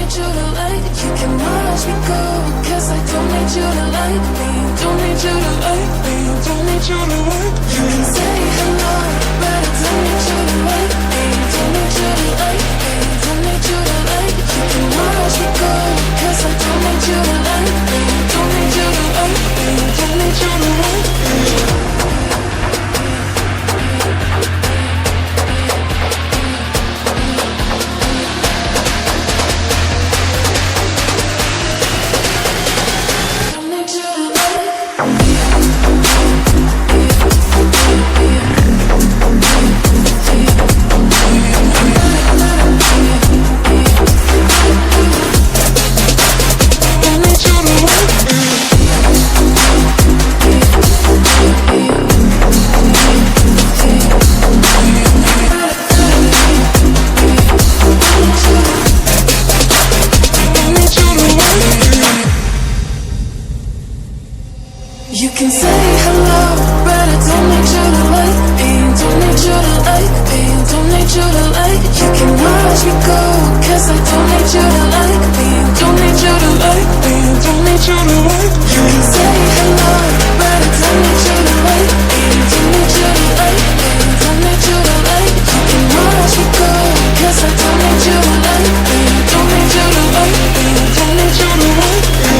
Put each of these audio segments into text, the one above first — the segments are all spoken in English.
need you to like it. You can watch me go, 'cause I don't need you to like me. Don't need you to like me. Don't need you to like me. You can say hello, but I don't need you to like me. Don't need you to like me. Don't need you to like it. You can watch me go, 'cause I don't need you to like me. Don't need you to like me. Don't need you to like me. You can say hello, but I don't need you to like me. Don't need you to like me. Don't need you to like it. You can watch me go, 'cause I don't need you to like me. Don't need you to like me. Don't need you to like me. You can say hello, but I don't need you to like me. Don't need you to like me. Don't need you to like it. You can watch me go, 'cause I don't need you to like me. Don't need you to like me. Don't need you to like me.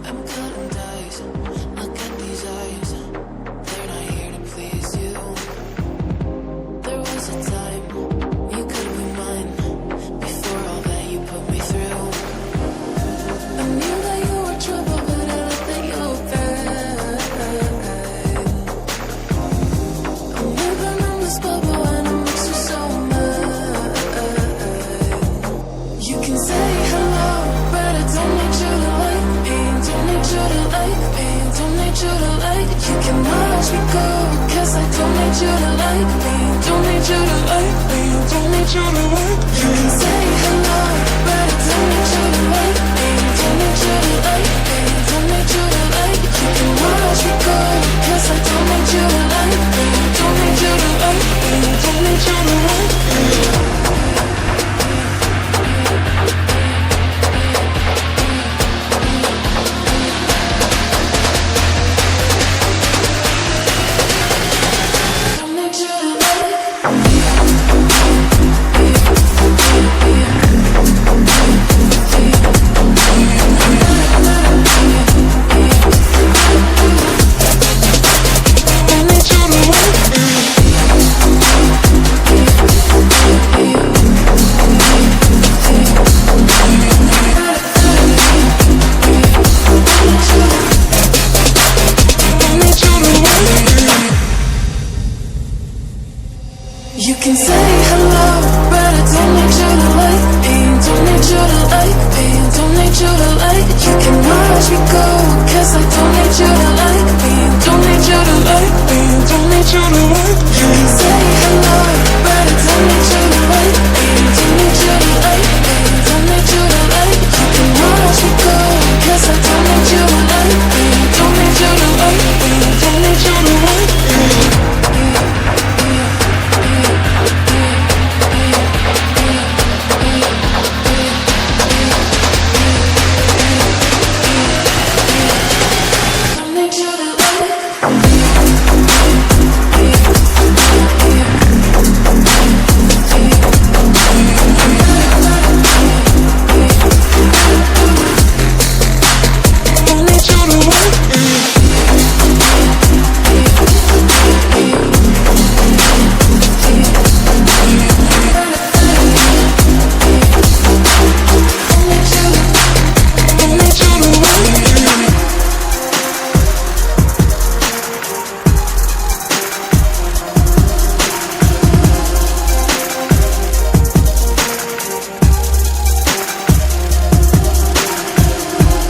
I'm cutting dice. Look at these eyes. They're not here to please you. There was a time you could be mine. Before all that you put me through, I knew that you were trouble, but I let that you were bad. I'm living on this bubble and it makes you so mad. You can say hello, but I don't need you to like me. Don't need you to like me. Don't need you to like it. You can watch me go, 'cause I don't need you to like me. Don't need you to like me. Don't need you to like me. You can say hello, but I don't need you to like me. Don't need you to like me. Don't need you to like it. You can watch me go, 'cause I don't need you to like me. Don't need you to like me. Don't need you to like me. You can say hello, but I don't need you to like me. Don't need you to like me. Don't need you to like it. You can watch me go, 'cause I don't need you to like me. Don't need you to like me. Don't need you to